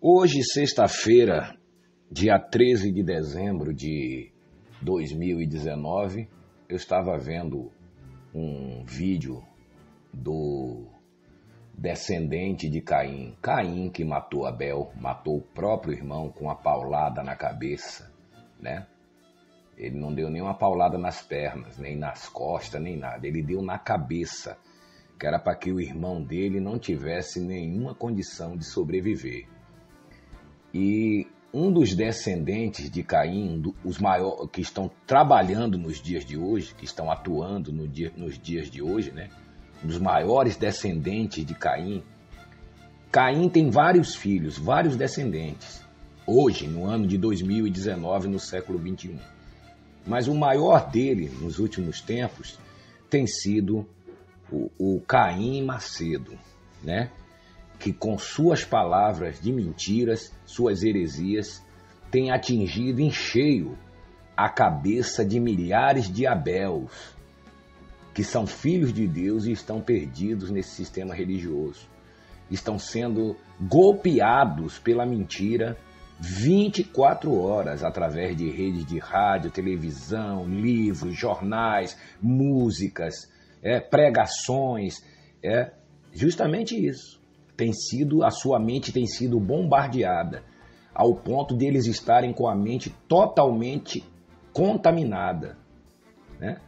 Hoje, sexta-feira, dia 13 de dezembro de 2019, eu estava vendo um vídeo do descendente de Caim. Caim que matou Abel, matou o próprio irmão com uma paulada na cabeça, né? Ele não deu nenhuma paulada nas pernas, nem nas costas, nem nada. Ele deu na cabeça, que era para que o irmão dele não tivesse nenhuma condição de sobreviver. E um dos descendentes de Caim, os maiores que estão trabalhando nos dias de hoje, que estão atuando nos dias de hoje, né? Um dos maiores descendentes de Caim. Caim tem vários filhos, vários descendentes, hoje, no ano de 2019, no século 21. Mas o maior dele, nos últimos tempos, tem sido o Caim Macedo, né? Que com suas palavras de mentiras, suas heresias, tem atingido em cheio a cabeça de milhares de Abéus, que são filhos de Deus e estão perdidos nesse sistema religioso. Estão sendo golpeados pela mentira 24 horas, através de redes de rádio, televisão, livros, jornais, músicas, pregações, justamente isso. A sua mente tem sido bombardeada, ao ponto de eles estarem com a mente totalmente contaminada, né?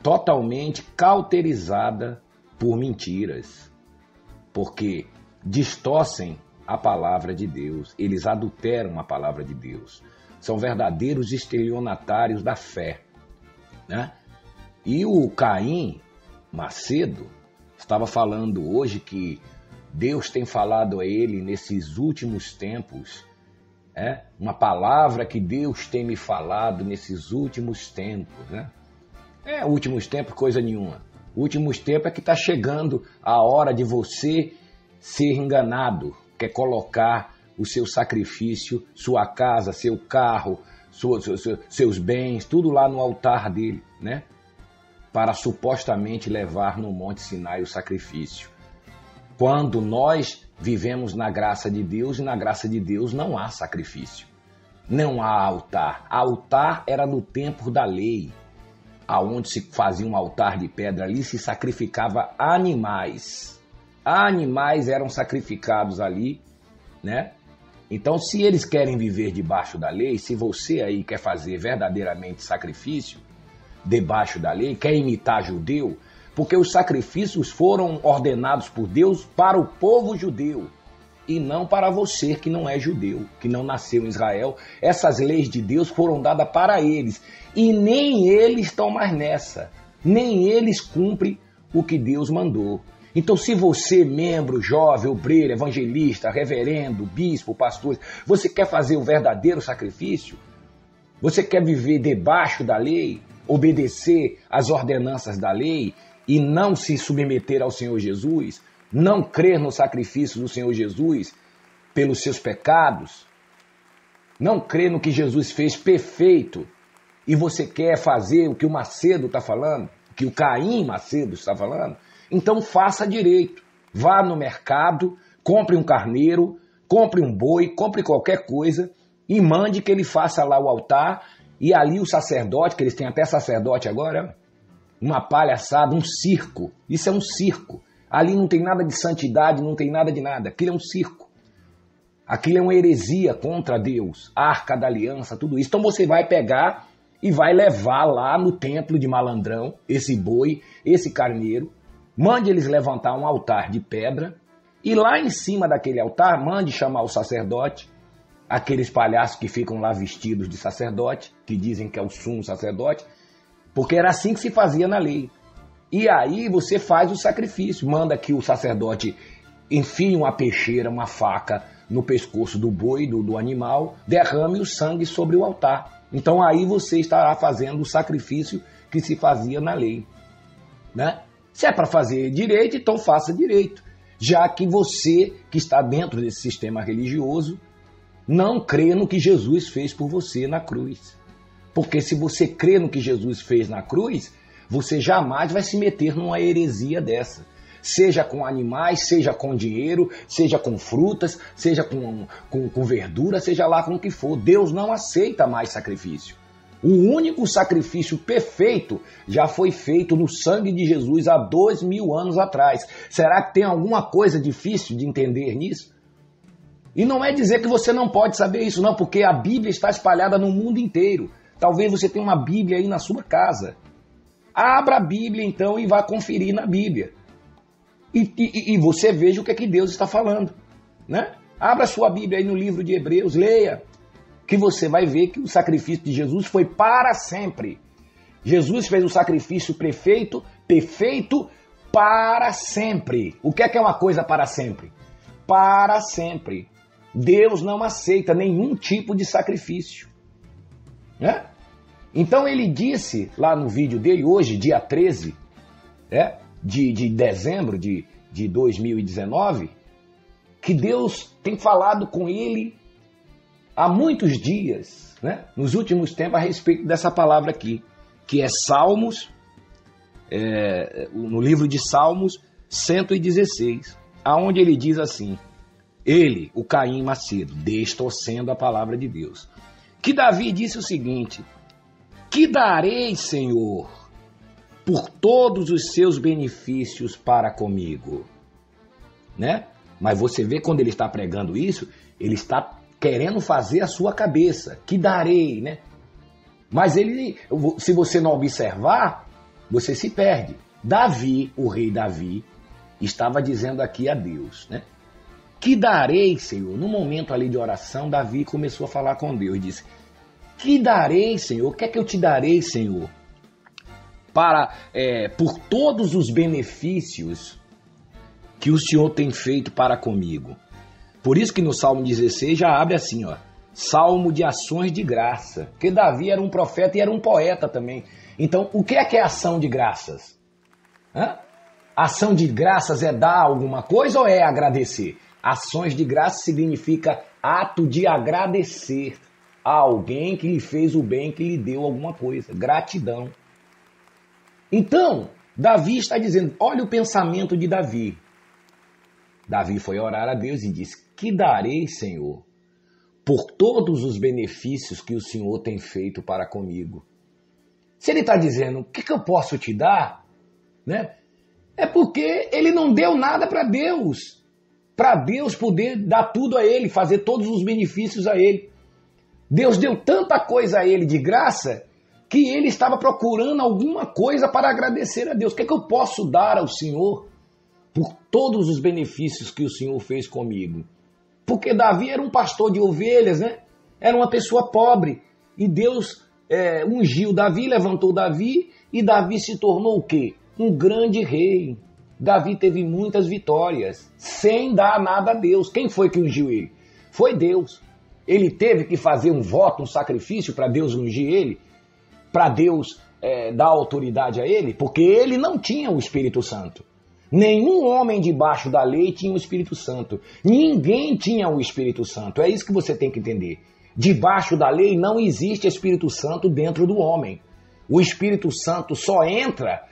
Totalmente cauterizada por mentiras, porque distorcem a palavra de Deus, eles adulteram a palavra de Deus, são verdadeiros estelionatários da fé, né? E o Caim Macedo estava falando hoje que Deus tem falado a ele nesses últimos tempos, uma palavra que Deus tem me falado nesses últimos tempos, né? Últimos tempos, coisa nenhuma. Últimos tempos é que está chegando a hora de você ser enganado, quer colocar o seu sacrifício, sua casa, seu carro, seus bens, tudo lá no altar dele, né? Para supostamente levar no Monte Sinai o sacrifício. Quando nós vivemos na graça de Deus, e na graça de Deus não há sacrifício, não há altar. Altar era no tempo da lei, aonde se fazia um altar de pedra, ali se sacrificava animais. Animais eram sacrificados ali, né? Então, se eles querem viver debaixo da lei, se você aí quer fazer verdadeiramente sacrifício debaixo da lei, quer imitar judeu, porque os sacrifícios foram ordenados por Deus para o povo judeu e não para você que não é judeu, que não nasceu em Israel. Essas leis de Deus foram dadas para eles e nem eles estão mais nessa, nem eles cumprem o que Deus mandou. Então, se você, membro, jovem, obreiro, evangelista, reverendo, bispo, pastor, você quer fazer o verdadeiro sacrifício? Você quer viver debaixo da lei, obedecer às ordenanças da lei e não se submeter ao Senhor Jesus, não crer no sacrifício do Senhor Jesus pelos seus pecados, não crer no que Jesus fez perfeito, e você quer fazer o que o Macedo está falando, o que o Caim Macedo está falando, então faça direito. Vá no mercado, compre um carneiro, compre um boi, compre qualquer coisa e mande que ele faça lá o altar, e ali o sacerdote, que eles têm até sacerdote agora, uma palhaçada, um circo. Isso é um circo. Ali não tem nada de santidade, não tem nada de nada. Aquilo é um circo. Aquilo é uma heresia contra Deus, Arca da Aliança, tudo isso. Então você vai pegar e vai levar lá no templo de Malandrão esse boi, esse carneiro, mande eles levantar um altar de pedra e lá em cima daquele altar mande chamar o sacerdote, aqueles palhaços que ficam lá vestidos de sacerdote, que dizem que é o sumo sacerdote, porque era assim que se fazia na lei. E aí você faz o sacrifício, manda que o sacerdote enfie uma peixeira, uma faca no pescoço do boi, do animal, derrame o sangue sobre o altar. Então aí você estará fazendo o sacrifício que se fazia na lei, né? Se é para fazer direito, então faça direito, já que você que está dentro desse sistema religioso não crê no que Jesus fez por você na cruz. Porque se você crê no que Jesus fez na cruz, você jamais vai se meter numa heresia dessa. seja com animais, seja com dinheiro, seja com frutas, seja com verdura, seja lá com o que for. Deus não aceita mais sacrifício. O único sacrifício perfeito já foi feito no sangue de Jesus há 2000 anos atrás. Será que tem alguma coisa difícil de entender nisso? E não é dizer que você não pode saber isso, não, porque a Bíblia está espalhada no mundo inteiro. Talvez você tenha uma Bíblia aí na sua casa. Abra a Bíblia então e vá conferir na Bíblia. E você veja o que é que Deus está falando, né? Abra sua Bíblia aí no livro de Hebreus, leia, que você vai ver que o sacrifício de Jesus foi para sempre. Jesus fez o sacrifício perfeito para sempre. O que é uma coisa para sempre? Para sempre. Deus não aceita nenhum tipo de sacrifício, né? Então ele disse lá no vídeo dele hoje, dia 13, de dezembro de 2019, que Deus tem falado com ele há muitos dias, né, nos últimos tempos, a respeito dessa palavra aqui, que é Salmos, no livro de Salmos 116, aonde ele diz assim, ele, o Caim Macedo, distorcendo a palavra de Deus, que Davi disse o seguinte, que darei, Senhor, por todos os seus benefícios para comigo, né? Mas você vê quando ele está pregando isso, ele está querendo fazer a sua cabeça, que darei, né? Mas ele, se você não observar, você se perde. Davi, o rei Davi, estava dizendo aqui a Deus, né? Que darei, Senhor? No momento ali de oração, Davi começou a falar com Deus, disse, que darei, Senhor? O que é que eu te darei, Senhor? Por todos os benefícios que o Senhor tem feito para comigo. Por isso que no Salmo 16 já abre assim, ó, Salmo de ações de graça. Porque Davi era um profeta e era um poeta também. Então, o que é ação de graças? Ação de graças é dar alguma coisa ou é agradecer? Ações de graça significa ato de agradecer a alguém que lhe fez o bem, que lhe deu alguma coisa. Gratidão. Então, Davi está dizendo, olha o pensamento de Davi. Davi foi orar a Deus e disse, que darei, Senhor, por todos os benefícios que o Senhor tem feito para comigo. Se ele está dizendo, o que eu posso te dar? Né? É porque ele não deu nada para Deus poder dar tudo a ele, fazer todos os benefícios a ele. Deus deu tanta coisa a ele de graça que ele estava procurando alguma coisa para agradecer a Deus. O que eu posso dar ao Senhor por todos os benefícios que o Senhor fez comigo? Porque Davi era um pastor de ovelhas, né? Era uma pessoa pobre. E Deus ungiu Davi, levantou Davi, e Davi se tornou o quê? Um grande rei. Davi teve muitas vitórias, sem dar nada a Deus. Quem foi que ungiu ele? Foi Deus. Ele teve que fazer um voto, um sacrifício para Deus ungir ele, para Deus dar autoridade a ele, porque ele não tinha o Espírito Santo. Nenhum homem debaixo da lei tinha o Espírito Santo. Ninguém tinha o Espírito Santo. É isso que você tem que entender. Debaixo da lei não existe Espírito Santo dentro do homem. O Espírito Santo só entra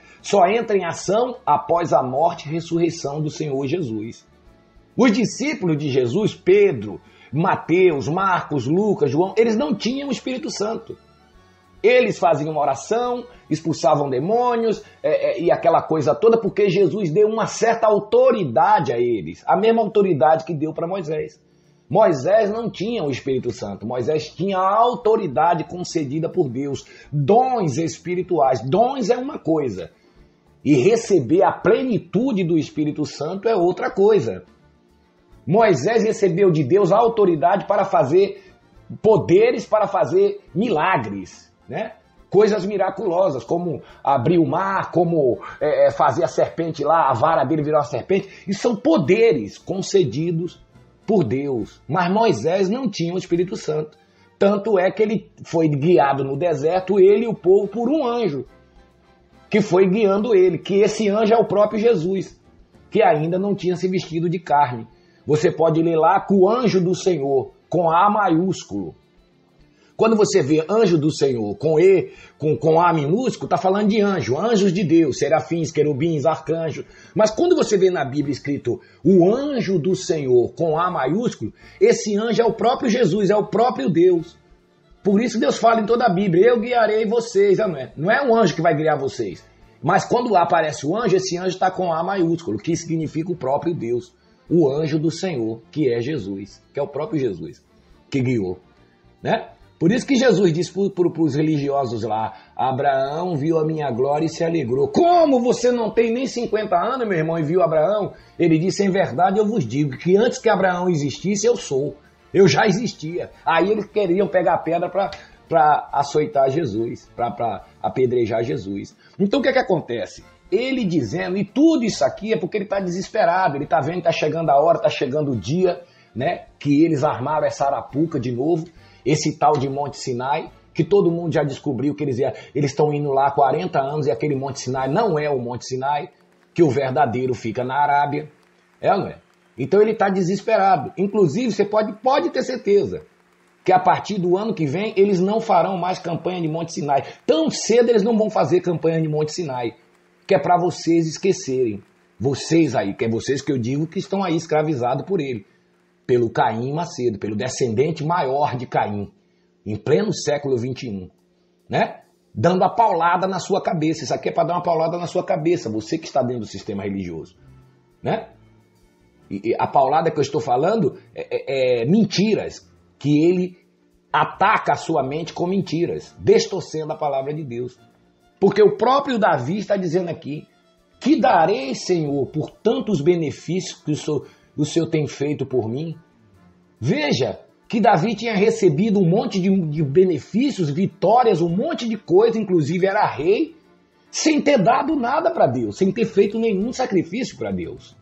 em ação após a morte e ressurreição do Senhor Jesus. Os discípulos de Jesus, Pedro, Mateus, Marcos, Lucas, João, eles não tinham o Espírito Santo. Eles faziam uma oração, expulsavam demônios e aquela coisa toda, porque Jesus deu uma certa autoridade a eles, a mesma autoridade que deu para Moisés. Moisés não tinha o Espírito Santo, Moisés tinha a autoridade concedida por Deus, dons espirituais. Dons é uma coisa, e receber a plenitude do Espírito Santo é outra coisa. Moisés recebeu de Deus a autoridade para fazer poderes, para fazer milagres, né? Coisas miraculosas, como abrir o mar, como fazer a serpente lá, a vara dele virar uma serpente. Isso são poderes concedidos por Deus. Mas Moisés não tinha o Espírito Santo. Tanto é que ele foi guiado no deserto, ele e o povo, por um anjo, que foi guiando ele, que esse anjo é o próprio Jesus, que ainda não tinha se vestido de carne. Você pode ler lá com o anjo do Senhor, com A maiúsculo. Quando você vê anjo do Senhor com A minúsculo, está falando de anjo, anjos de Deus, serafins, querubins, arcanjos. Mas quando você vê na Bíblia escrito o anjo do Senhor com A maiúsculo, esse anjo é o próprio Jesus, é o próprio Deus. Por isso Deus fala em toda a Bíblia, eu guiarei vocês, não é um anjo que vai guiar vocês. Mas quando aparece o anjo, esse anjo está com A maiúsculo, que significa o próprio Deus, o anjo do Senhor, que é Jesus, que é o próprio Jesus, que guiou, né? Por isso que Jesus disse para os religiosos lá, Abraão viu a minha glória e se alegrou. Como você não tem nem 50 anos, meu irmão, e viu Abraão? Ele disse, em verdade eu vos digo, que antes que Abraão existisse, eu sou. Eu já existia. Aí eles queriam pegar a pedra para açoitar Jesus, para apedrejar Jesus. Então o que acontece? Ele dizendo, e tudo isso aqui é porque ele está desesperado, ele está vendo que está chegando a hora, está chegando o dia, né, que eles armaram essa arapuca de novo, esse tal de Monte Sinai, que todo mundo já descobriu que eles estão indo lá há 40 anos e aquele Monte Sinai não é o Monte Sinai, que o verdadeiro fica na Arábia. É ou não é? Então ele está desesperado. Inclusive, você pode ter certeza que a partir do ano que vem eles não farão mais campanha de Monte Sinai. Tão cedo eles não vão fazer campanha de Monte Sinai, que é para vocês esquecerem. Vocês aí, que é vocês que eu digo que estão aí escravizados por ele. Pelo Caim Macedo, pelo descendente maior de Caim, em pleno século XXI, né? Dando a paulada na sua cabeça. Isso aqui é para dar uma paulada na sua cabeça, você que está dentro do sistema religioso, né? E a paulada que eu estou falando é mentiras, que ele ataca a sua mente com mentiras, distorcendo a palavra de Deus. Porque o próprio Davi está dizendo aqui, que darei, Senhor, por tantos benefícios que o Senhor tem feito por mim. Veja que Davi tinha recebido um monte de benefícios, vitórias, um monte de coisa, inclusive era rei, sem ter dado nada para Deus, sem ter feito nenhum sacrifício para Deus,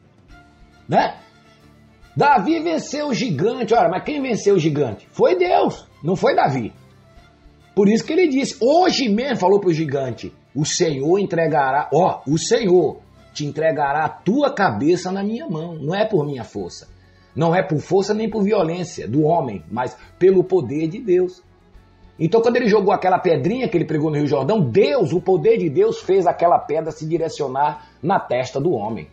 né? Davi venceu o gigante. Ora, mas quem venceu o gigante? Foi Deus, não foi Davi. Por isso que ele disse, hoje mesmo falou para o gigante, o Senhor entregará, o Senhor te entregará a tua cabeça na minha mão. Não é por minha força. Não é por força nem por violência do homem, mas pelo poder de Deus. Então quando ele jogou aquela pedrinha que ele pregou no Rio Jordão, Deus, o poder de Deus fez aquela pedra se direcionar na testa do homem.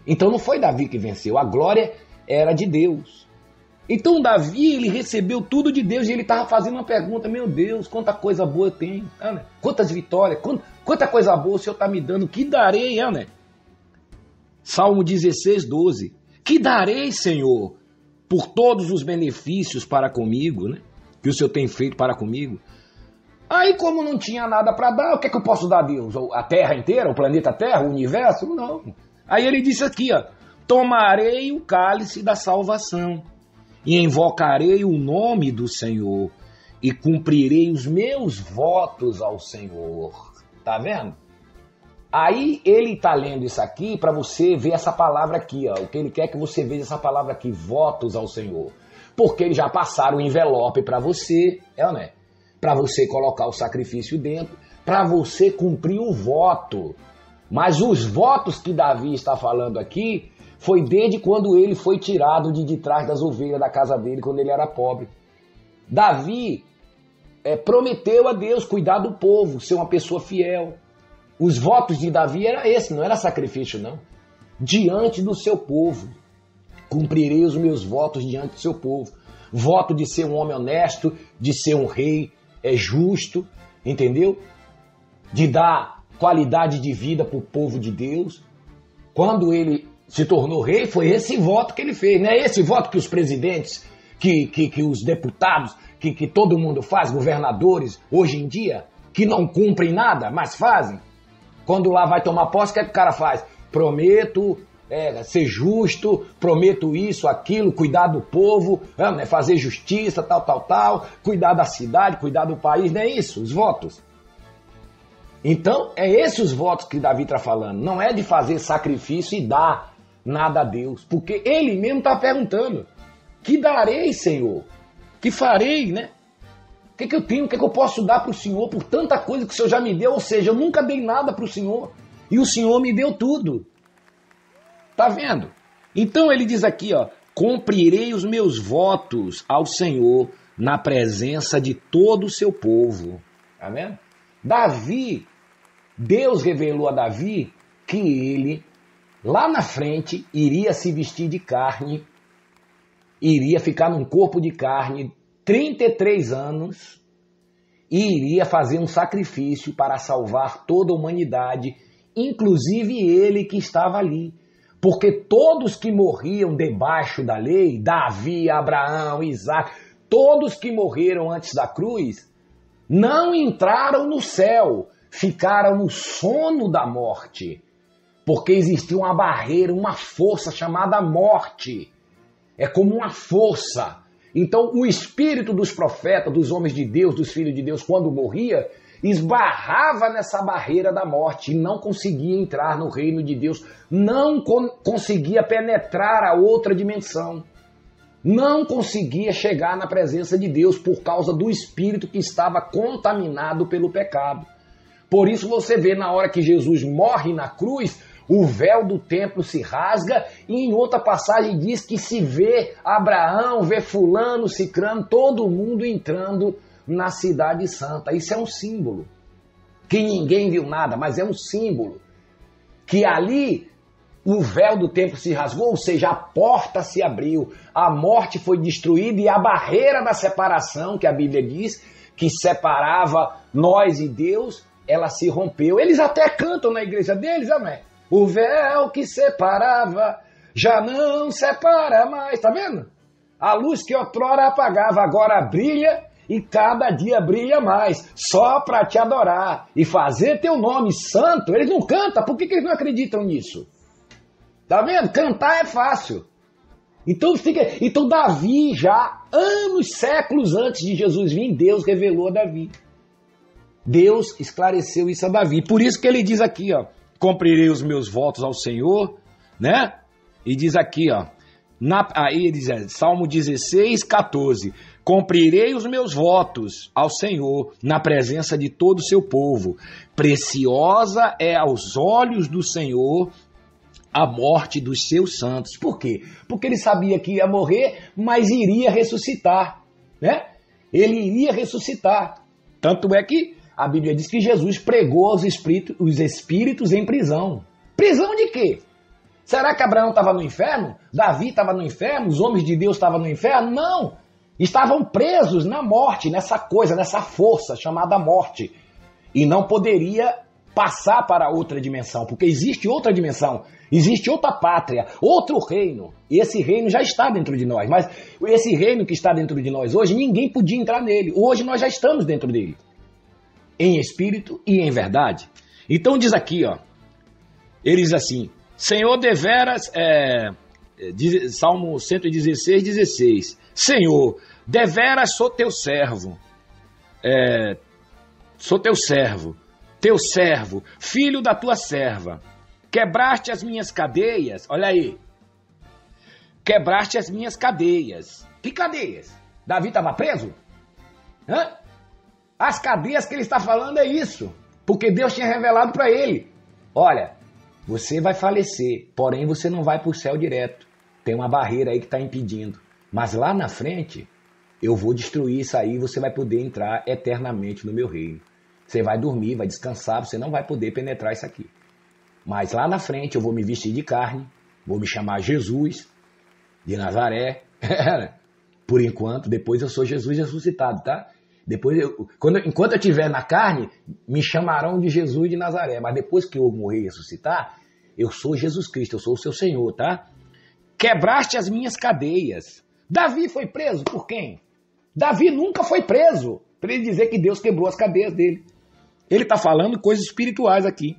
Então não foi Davi que venceu, a glória era de Deus. Então Davi, ele recebeu tudo de Deus e ele estava fazendo uma pergunta, meu Deus, quanta coisa boa eu tenho, né? Quantas vitórias, quanta coisa boa o Senhor está me dando, que darei, né? Salmo 16, 12, que darei, Senhor, por todos os benefícios para comigo, né? Que o Senhor tem feito para comigo. Aí como não tinha nada para dar, o que é que eu posso dar a Deus? A terra inteira, o planeta Terra, o universo? Não. Aí ele disse aqui, tomarei o cálice da salvação e invocarei o nome do Senhor e cumprirei os meus votos ao Senhor. Tá vendo? Aí ele está lendo isso aqui para você ver essa palavra aqui, o que ele quer que você veja essa palavra aqui, votos ao Senhor. Porque eles já passaram o envelope para você, né? Para você colocar o sacrifício dentro, para você cumprir o voto. Mas os votos que Davi está falando aqui foi desde quando ele foi tirado de trás das ovelhas da casa dele, quando ele era pobre. Davi prometeu a Deus cuidar do povo, ser uma pessoa fiel. Os votos de Davi era esse, não era sacrifício, não. Diante do seu povo, cumprirei os meus votos diante do seu povo. Voto de ser um homem honesto, de ser um rei justo, entendeu? De dar qualidade de vida para o povo de Deus. Quando ele se tornou rei, foi esse voto que ele fez. Não é esse voto que os presidentes, que os deputados, que todo mundo faz, governadores, hoje em dia, que não cumprem nada, mas fazem. Quando lá vai tomar posse, o que é que o cara faz? Prometo ser justo, prometo isso, aquilo, cuidar do povo, fazer justiça, tal, cuidar da cidade, cuidar do país, não é isso? Os votos. Então, é esses os votos que Davi está falando. Não é de fazer sacrifício e dar nada a Deus. Porque ele mesmo está perguntando, que darei, Senhor? Que farei, né? O que eu tenho? O que eu posso dar para o Senhor por tanta coisa que o Senhor já me deu? Ou seja, eu nunca dei nada para o Senhor. E o Senhor me deu tudo. Tá vendo? Então ele diz aqui, cumprirei os meus votos ao Senhor na presença de todo o seu povo. Tá vendo? Davi, Deus revelou a Davi que ele, lá na frente, iria se vestir de carne, iria ficar num corpo de carne 33 anos e iria fazer um sacrifício para salvar toda a humanidade, inclusive ele que estava ali. Porque todos que morriam debaixo da lei, Davi, Abraão, Isaac, todos que morreram antes da cruz, não entraram no céu, ficaram no sono da morte. Porque existia uma barreira, uma força chamada morte. É como uma força. Então o espírito dos profetas, dos homens de Deus, dos filhos de Deus, quando morria, esbarrava nessa barreira da morte e não conseguia entrar no reino de Deus, não conseguia penetrar a outra dimensão, não conseguia chegar na presença de Deus por causa do espírito que estava contaminado pelo pecado. Por isso você vê na hora que Jesus morre na cruz, o véu do templo se rasga e em outra passagem diz que se vê Abraão, vê fulano, cicrano, todo mundo entrando na cidade santa. Isso é um símbolo, que ninguém viu nada, mas é um símbolo, que ali o véu do templo se rasgou, ou seja, a porta se abriu, a morte foi destruída e a barreira da separação, que a Bíblia diz, que separava nós e Deus, ela se rompeu. Eles até cantam na igreja deles, amém? O véu que separava já não separa mais, tá vendo? A luz que outrora apagava agora brilha e cada dia brilha mais, só para te adorar e fazer teu nome santo. Eles não cantam, por que eles não acreditam nisso? Tá vendo? Cantar é fácil. Então Davi já, anos, séculos antes de Jesus vir, Deus revelou a Davi. Deus esclareceu isso a Davi. Por isso que ele diz aqui, ó, cumprirei os meus votos ao Senhor, né? E diz aqui, ó, aí ele diz, Salmo 16, 14, cumprirei os meus votos ao Senhor na presença de todo o seu povo. Preciosa é aos olhos do Senhor a morte dos seus santos. Por quê? Porque ele sabia que ia morrer, mas iria ressuscitar, né? Ele iria ressuscitar. Tanto é que a Bíblia diz que Jesus pregou os espíritos em prisão. Prisão de quê? Será que Abraão estava no inferno? Davi estava no inferno? Os homens de Deus estavam no inferno? Não! Estavam presos na morte, nessa coisa, nessa força chamada morte. E não poderia passar para outra dimensão, porque existe outra dimensão, existe outra pátria, outro reino. E esse reino já está dentro de nós. Mas esse reino que está dentro de nós hoje, ninguém podia entrar nele. Hoje nós já estamos dentro dele, em espírito e em verdade. Então diz aqui, ó, ele diz assim, Senhor deveras, Salmo 116, 16, Senhor, deveras sou teu servo, teu servo, filho da tua serva, quebraste as minhas cadeias, olha aí, quebraste as minhas cadeias. Que cadeias? Davi estava preso? Hã? As cadeias que ele está falando é isso, porque Deus tinha revelado para ele, olha, você vai falecer, porém você não vai para o céu direto, tem uma barreira aí que está impedindo, mas lá na frente eu vou destruir isso aí e você vai poder entrar eternamente no meu reino. Você vai dormir, vai descansar, você não vai poder penetrar isso aqui. Mas lá na frente eu vou me vestir de carne, vou me chamar Jesus de Nazaré, por enquanto, depois eu sou Jesus ressuscitado, tá? Depois, enquanto eu estiver na carne, me chamarão de Jesus de Nazaré. Mas depois que eu morrer e ressuscitar, eu sou Jesus Cristo, eu sou o seu Senhor, tá? Quebraste as minhas cadeias. Davi foi preso por quem? Davi nunca foi preso, para ele dizer que Deus quebrou as cadeias dele. Ele está falando coisas espirituais aqui.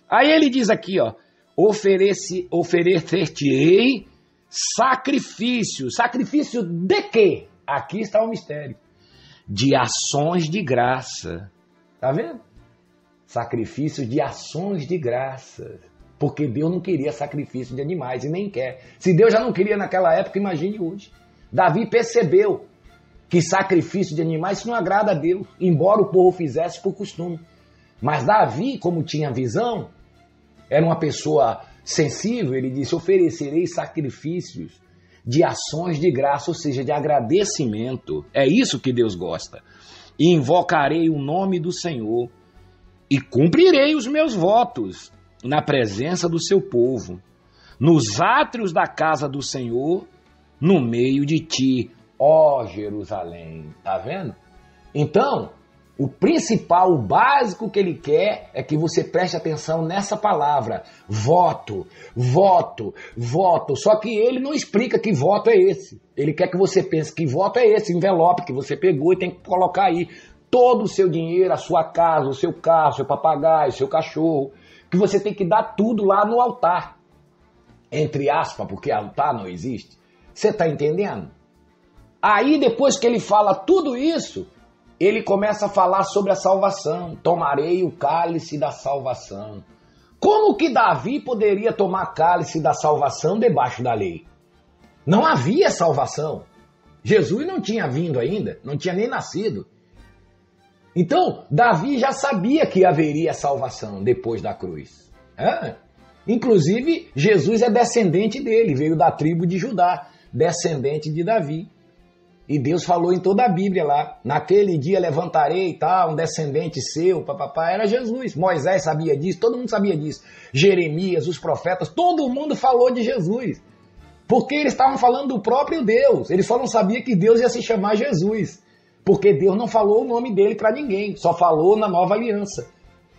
Aí ele diz aqui, ó, oferecer-te-ei sacrifício. Sacrifício de quê? Aqui está o mistério. De ações de graça. Tá vendo? Sacrifício de ações de graça. Porque Deus não queria sacrifício de animais e nem quer. Se Deus já não queria naquela época, imagine hoje. Davi percebeu que sacrifício de animais não agrada a Deus, embora o povo fizesse por costume. Mas Davi, como tinha visão, era uma pessoa sensível, ele disse, oferecerei sacrifícios de ações de graça, ou seja, de agradecimento. É isso que Deus gosta. E invocarei o nome do Senhor e cumprirei os meus votos na presença do seu povo, nos átrios da casa do Senhor, no meio de ti, ó Jerusalém. Tá vendo? Então, o principal, o básico que ele quer é que você preste atenção nessa palavra, voto, voto, voto. Só que ele não explica que voto é esse. Ele quer que você pense que voto é esse envelope que você pegou e tem que colocar aí todo o seu dinheiro, a sua casa, o seu carro, seu papagaio, o seu cachorro, que você tem que dar tudo lá no altar. Entre aspas, porque altar não existe. Você está entendendo? Aí depois que ele fala tudo isso, ele começa a falar sobre a salvação. Tomarei o cálice da salvação. Como que Davi poderia tomar cálice da salvação debaixo da lei? Não havia salvação. Jesus não tinha vindo ainda, não tinha nem nascido. Então, Davi já sabia que haveria salvação depois da cruz. Inclusive, Jesus é descendente dele, veio da tribo de Judá, descendente de Davi. E Deus falou em toda a Bíblia lá, naquele dia levantarei um descendente seu, papapá, era Jesus. Moisés sabia disso, todo mundo sabia disso. Jeremias, os profetas, todo mundo falou de Jesus. Porque eles estavam falando do próprio Deus, eles só não sabiam que Deus ia se chamar Jesus. Porque Deus não falou o nome dele para ninguém, só falou na nova aliança.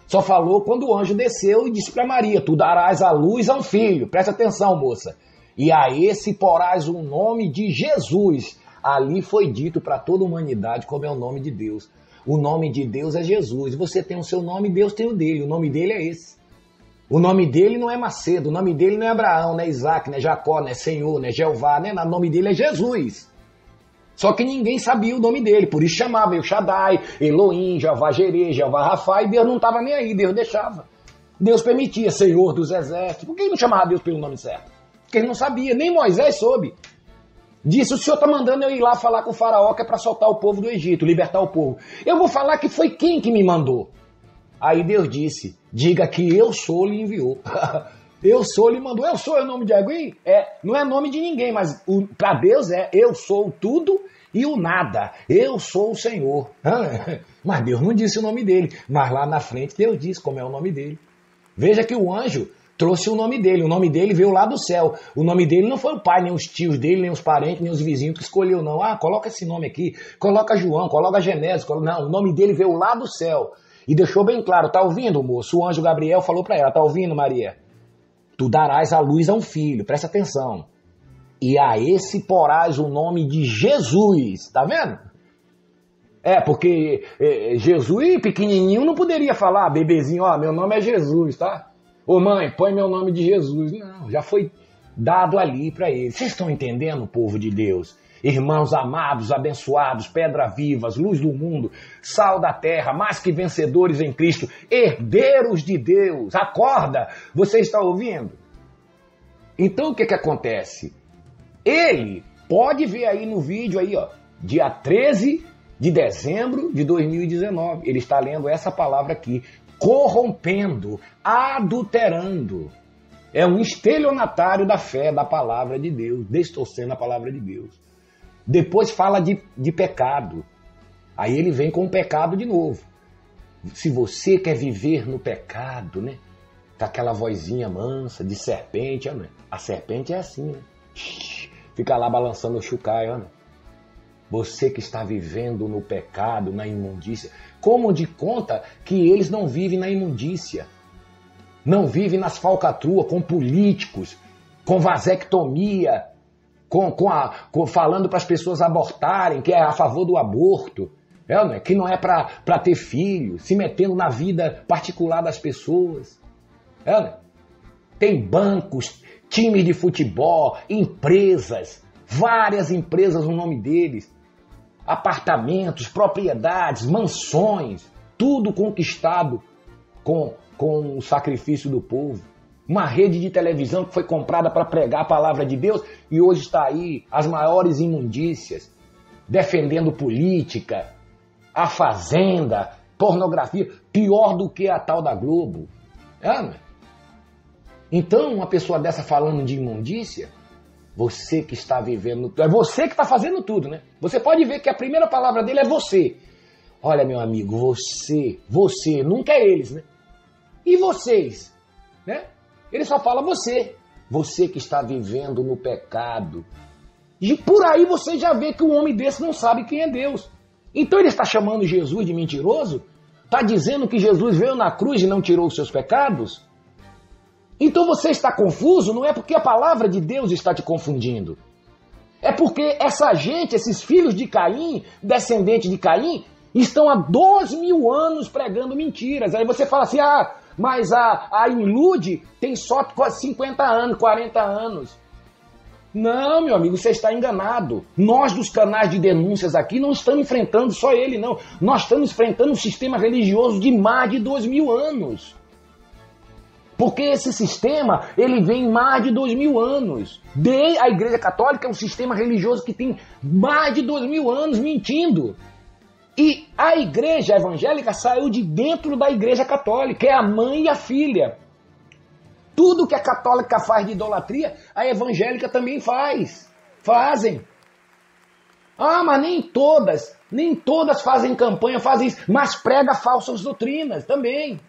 Só falou quando o anjo desceu e disse para Maria, tu darás à luz a um filho, presta atenção moça. E a esse porás o nome de Jesus. Ali foi dito para toda a humanidade como é o nome de Deus. O nome de Deus é Jesus. Você tem o seu nome, Deus tem o dele. O nome dele é esse. O nome dele não é Macedo, o nome dele não é Abraão, não é Isaac, não é Jacó, não é Senhor, não é Jeová, né? O nome dele é Jesus. Só que ninguém sabia o nome dele, por isso chamava El Shaddai, Elohim, Jeová Jireh, Jeová Rafa, e Deus não estava nem aí, Deus deixava. Deus permitia, Senhor dos Exércitos. Por que ele não chamava Deus pelo nome certo? Porque ele não sabia, nem Moisés soube. Disse, o senhor está mandando eu ir lá falar com o faraó que é para soltar o povo do Egito, libertar o povo. Eu vou falar que foi quem que me mandou. Aí Deus disse, diga que eu sou lhe enviou. Eu sou lhe mandou. Eu sou é o nome de alguém? Não é nome de ninguém, mas para Deus eu sou o tudo e o nada. Eu sou o Senhor. Mas Deus não disse o nome dele. Mas lá na frente Deus disse como é o nome dele. Veja que o anjo trouxe o nome dele. O nome dele veio lá do céu. O nome dele não foi o pai, nem os tios dele, nem os parentes, nem os vizinhos que escolheu, não. Coloca esse nome aqui. Coloca João, coloca Genésio. Não, o nome dele veio lá do céu. E deixou bem claro. Tá ouvindo, moço? O anjo Gabriel falou para ela. Tá ouvindo, Maria? Tu darás à luz a um filho. Presta atenção. E a esse porás o nome de Jesus. Tá vendo? Porque Jesus, pequenininho, não poderia falar, bebezinho, meu nome é Jesus, tá? Ô mãe, põe meu nome de Jesus. Não, já foi dado ali para ele. Vocês estão entendendo, povo de Deus? Irmãos amados, abençoados, pedras vivas, luz do mundo, sal da terra, mais que vencedores em Cristo, herdeiros de Deus. Acorda, você está ouvindo? Então o que acontece? Ele pode ver aí no vídeo aí, dia 13 de dezembro de 2019. Ele está lendo essa palavra aqui. Corrompendo, adulterando. É um estelionatário da fé, da palavra de Deus, distorcendo a palavra de Deus. Depois fala de pecado. Aí ele vem com o pecado de novo. Se você quer viver no pecado, né? Com aquela vozinha mansa de serpente, né? A serpente é assim, né? Fica lá balançando o chucaio, né? Você que está vivendo no pecado, na imundícia. Como de conta que eles não vivem na imundícia. Não vivem nas falcatruas, com políticos, com vasectomia, falando para as pessoas abortarem, que é a favor do aborto, que não é para ter filho, se metendo na vida particular das pessoas. Tem bancos, times de futebol, empresas, várias empresas no nome deles. Apartamentos, propriedades, mansões, tudo conquistado com o sacrifício do povo. Uma rede de televisão que foi comprada para pregar a palavra de Deus e hoje está aí as maiores imundícias, defendendo política, a fazenda, pornografia, pior do que a tal da Globo. Então, uma pessoa dessa falando de imundícia, Você que está vivendo, é você que está fazendo tudo, né? Você pode ver que a primeira palavra dele é você. Olha, meu amigo, você, nunca é eles, né? E vocês, né? Ele só fala você que está vivendo no pecado. E por aí você já vê que um homem desse não sabe quem é Deus. Então ele está chamando Jesus de mentiroso? Está dizendo que Jesus veio na cruz e não tirou os seus pecados? Então você está confuso, não é porque a palavra de Deus está te confundindo. É porque essa gente, esses filhos de Caim, descendentes de Caim, estão há 2.000 anos pregando mentiras. Aí você fala assim, mas a Ilude tem só 50 anos, 40 anos. Não, meu amigo, você está enganado. Nós dos canais de denúncias aqui não estamos enfrentando só ele, não. Nós estamos enfrentando um sistema religioso de mais de 2.000 anos. Porque esse sistema, ele vem mais de 2.000 anos. A Igreja Católica é um sistema religioso que tem mais de 2.000 anos mentindo. E a Igreja Evangélica saiu de dentro da Igreja Católica, é a mãe e a filha. Tudo que a católica faz de idolatria, a evangélica também fazem. Mas nem todas fazem campanha, fazem isso, mas prega falsas doutrinas também.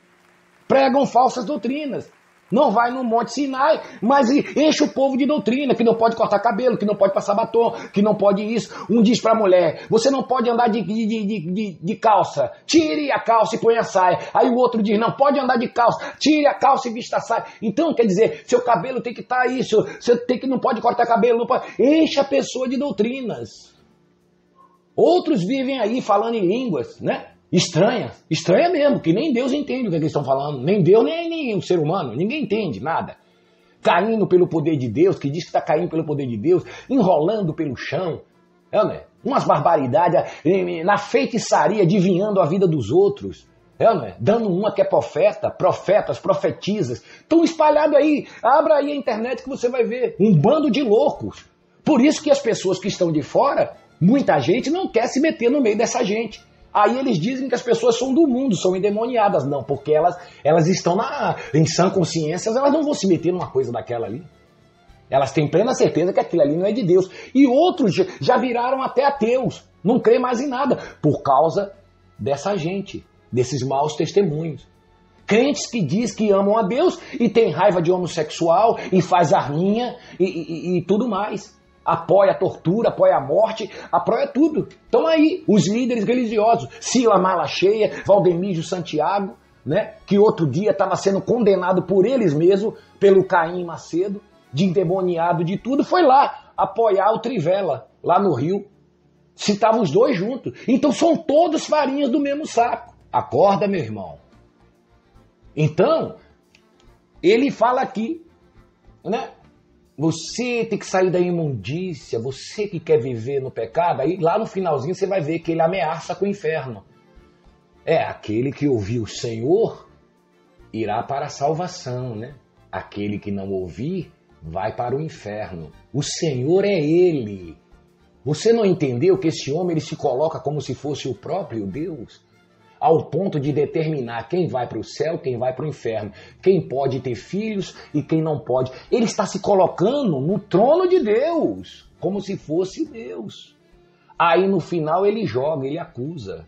Pregam falsas doutrinas. Não vai no Monte Sinai, mas enche o povo de doutrina, que não pode cortar cabelo, que não pode passar batom, que não pode isso. Um diz para a mulher, você não pode andar de calça, tire a calça e põe a saia. Aí o outro diz, não pode andar de calça, tire a calça e vista a saia. Então, quer dizer, seu cabelo tem que estar isso, não pode cortar cabelo, não pode. Enche a pessoa de doutrinas. Outros vivem aí falando em línguas, né? Estranha mesmo, que nem Deus entende o que eles estão falando, nem Deus, nem o ser humano, ninguém entende nada. Caindo pelo poder de Deus, que diz que está caindo pelo poder de Deus, enrolando pelo chão, né? Umas barbaridades, na feitiçaria, adivinhando a vida dos outros, né? Dando uma que é profetas, profetizas, estão espalhados aí, abra aí a internet que você vai ver, um bando de loucos. Por isso que as pessoas que estão de fora, muita gente não quer se meter no meio dessa gente. Aí eles dizem que as pessoas são do mundo, são endemoniadas. Não, porque elas estão em sã consciência, elas não vão se meter numa coisa daquela ali. Elas têm plena certeza que aquilo ali não é de Deus. E outros já viraram até ateus, não creem mais em nada, por causa dessa gente, desses maus testemunhos. Crentes que diz que amam a Deus e tem raiva de homossexual e faz arminha e tudo mais. Apoia a tortura, apoia a morte, apoia tudo. Então aí, os líderes religiosos, Sila Malacheia, Valdemígio Santiago, né, que outro dia estava sendo condenado por eles mesmos, pelo Caim Macedo, de endemoniado de tudo, foi lá apoiar o Trivela, lá no Rio. Citavam os dois juntos. Então são todos farinhas do mesmo saco. Acorda, meu irmão. Então, ele fala aqui, né? Você tem que sair da imundícia, você que quer viver no pecado, aí lá no finalzinho você vai ver que ele ameaça com o inferno. Aquele que ouvir o Senhor irá para a salvação, né? Aquele que não ouvir vai para o inferno. O Senhor é Ele. Você não entendeu que esse homem ele se coloca como se fosse o próprio Deus? Ao ponto de determinar quem vai para o céu, quem vai para o inferno, quem pode ter filhos e quem não pode. Ele está se colocando no trono de Deus, como se fosse Deus. Aí no final ele joga, ele acusa.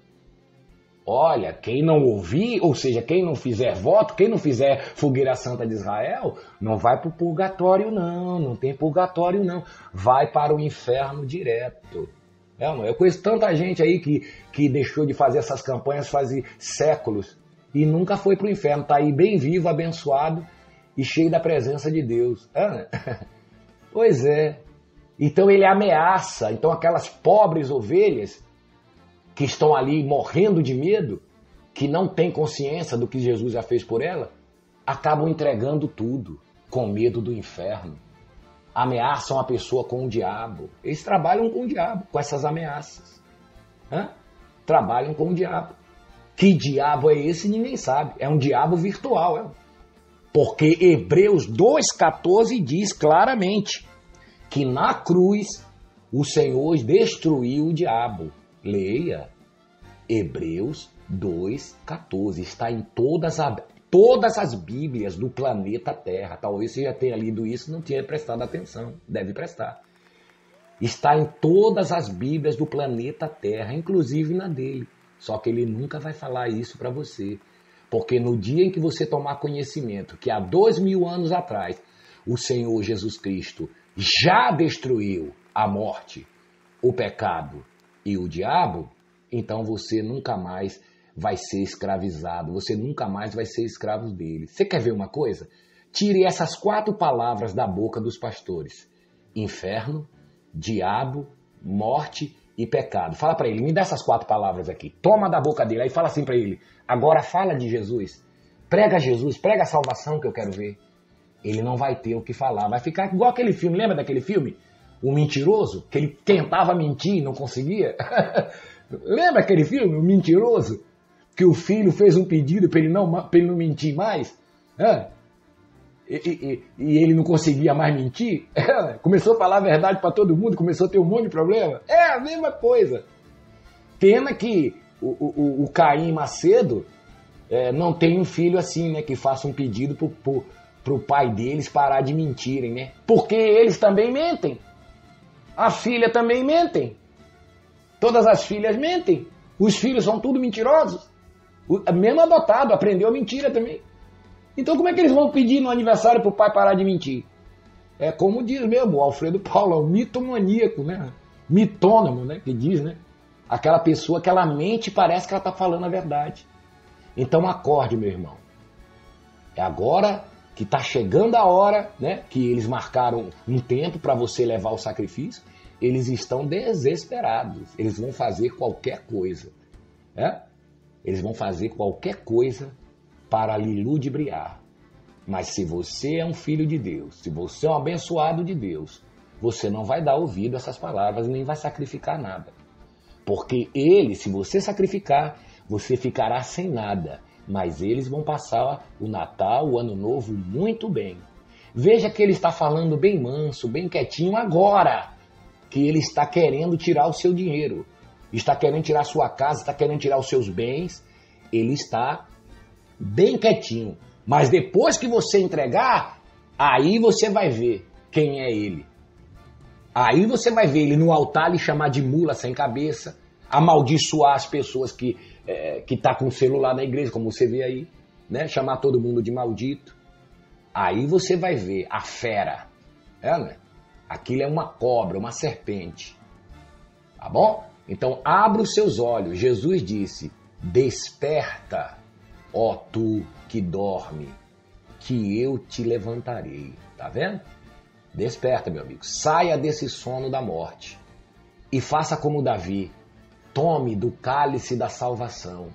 Olha, quem não ouvir, ou seja, quem não fizer voto, quem não fizer fogueira santa de Israel, não vai para o purgatório não tem purgatório não, vai para o inferno direto. Eu conheço tanta gente aí que deixou de fazer essas campanhas faz séculos e nunca foi para o inferno. Está aí bem vivo, abençoado e cheio da presença de Deus. Pois é. Então ele ameaça. Então aquelas pobres ovelhas que estão ali morrendo de medo, que não têm consciência do que Jesus já fez por ela, acabam entregando tudo com medo do inferno. Ameaçam a pessoa com o diabo. Eles trabalham com o diabo, com essas ameaças. Trabalham com o diabo. Que diabo é esse? Ninguém sabe. É um diabo virtual. Porque Hebreus 2,14 diz claramente que na cruz o Senhor destruiu o diabo. Leia. Hebreus 2,14. Está em todas todas as Bíblias do planeta Terra. Talvez você já tenha lido isso e não tenha prestado atenção. Deve prestar. Está em todas as Bíblias do planeta Terra, inclusive na dele. Só que ele nunca vai falar isso para você. Porque no dia em que você tomar conhecimento que há 2000 anos atrás o Senhor Jesus Cristo já destruiu a morte, o pecado e o diabo, então você nunca mais vai ser escravizado, você nunca mais vai ser escravo dele. Você quer ver uma coisa? Tire essas 4 palavras da boca dos pastores: inferno, diabo, morte e pecado. Fala para ele, me dá essas 4 palavras aqui. Toma da boca dele, aí fala assim para ele: agora fala de Jesus. Prega Jesus, prega a salvação que eu quero ver. Ele não vai ter o que falar, vai ficar igual aquele filme. Lembra daquele filme? O Mentiroso, que ele tentava mentir e não conseguia. Lembra aquele filme, O Mentiroso? Que o filho fez um pedido para ele não mentir mais? E ele não conseguia mais mentir? Começou a falar a verdade para todo mundo, começou a ter um monte de problema. É a mesma coisa. Pena que o Caim Macedo não tem um filho assim, né? Que faça um pedido pro pai deles parar de mentirem, né? Porque eles também mentem. A filha também mentem. Todas as filhas mentem. Os filhos são tudo mentirosos. Mesmo adotado, aprendeu a mentira também. Então como é que eles vão pedir no aniversário pro pai parar de mentir? É como diz mesmo o Alfredo Paulo, o mitomaníaco, né? Mitônomo, né? Que diz, né? Aquela pessoa que ela mente e parece que ela tá falando a verdade. Então acorde, meu irmão. É agora que está chegando a hora, né, que eles marcaram um tempo para você levar o sacrifício. Eles estão desesperados. Eles vão fazer qualquer coisa. Né? Eles vão fazer qualquer coisa para lhe ludibriar. Mas se você é um filho de Deus, se você é um abençoado de Deus, você não vai dar ouvido a essas palavras, nem vai sacrificar nada. Porque ele, se você sacrificar, você ficará sem nada. Mas eles vão passar o Natal, o Ano Novo muito bem. Veja que ele está falando bem manso, bem quietinho agora, que ele está querendo tirar o seu dinheiro, está querendo tirar a sua casa, está querendo tirar os seus bens. Ele está bem quietinho. Mas depois que você entregar, aí você vai ver quem é ele. Aí você vai ver ele no altar lhe chamar de mula sem cabeça, amaldiçoar as pessoas que tá com o celular na igreja, como você vê aí, né? Chamar todo mundo de maldito. Aí você vai ver a fera, né? Aquilo é uma cobra, uma serpente, tá bom? Então abra os seus olhos. Jesus disse: desperta, ó tu que dorme, que eu te levantarei. Tá vendo? Desperta, meu amigo. Saia desse sono da morte e faça como Davi. Tome do cálice da salvação,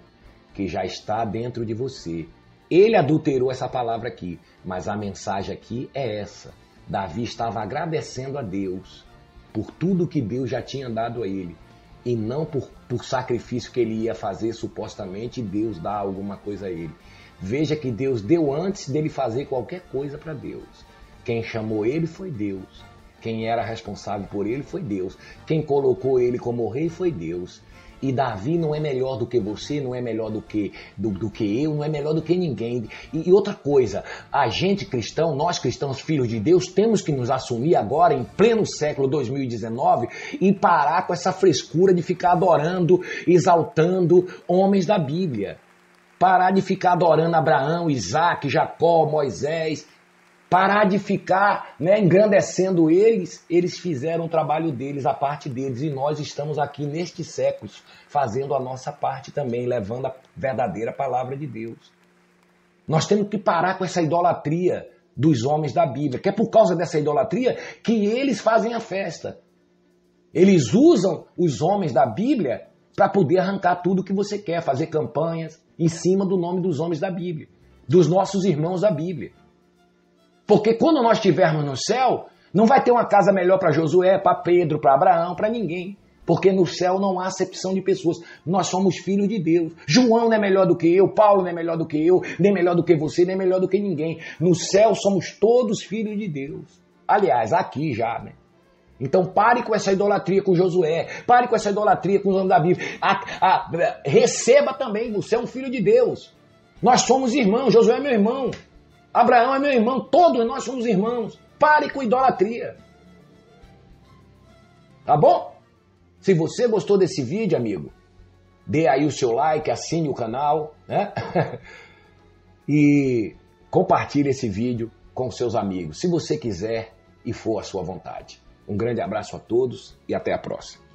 que já está dentro de você. Ele adulterou essa palavra aqui, mas a mensagem aqui é essa. Davi estava agradecendo a Deus por tudo que Deus já tinha dado a ele, e não por sacrifício que ele ia fazer supostamente, e Deus dá alguma coisa a ele. Veja que Deus deu antes dele fazer qualquer coisa para Deus. Quem chamou ele foi Deus. Quem era responsável por ele foi Deus. Quem colocou ele como rei foi Deus. E Davi não é melhor do que você, não é melhor do que eu, não é melhor do que ninguém. E outra coisa, a gente cristão, nós cristãos filhos de Deus, temos que nos assumir agora, em pleno século 2019, e parar com essa frescura de ficar adorando, exaltando homens da Bíblia. Parar de ficar adorando Abraão, Isaac, Jacó, Moisés. Parar de ficar, né, engrandecendo eles. Eles fizeram o trabalho deles, a parte deles. E nós estamos aqui nestes séculos fazendo a nossa parte também, levando a verdadeira palavra de Deus. Nós temos que parar com essa idolatria dos homens da Bíblia, que é por causa dessa idolatria que eles fazem a festa. Eles usam os homens da Bíblia para poder arrancar tudo que você quer, fazer campanhas em cima do nome dos homens da Bíblia, dos nossos irmãos da Bíblia. Porque quando nós estivermos no céu, não vai ter uma casa melhor para Josué, para Pedro, para Abraão, para ninguém. Porque no céu não há acepção de pessoas. Nós somos filhos de Deus. João não é melhor do que eu, Paulo não é melhor do que eu, nem melhor do que você, nem melhor do que ninguém. No céu somos todos filhos de Deus. Aliás, aqui já, né? Então pare com essa idolatria com Josué, pare com essa idolatria com os homens da Bíblia. Receba também, você é um filho de Deus. Nós somos irmãos, Josué é meu irmão, Abraão é meu irmão, todos nós somos irmãos. Pare com idolatria. Tá bom? Se você gostou desse vídeo, amigo, dê aí o seu like, assine o canal, né? E compartilhe esse vídeo com seus amigos, se você quiser e for a sua vontade. Um grande abraço a todos e até a próxima.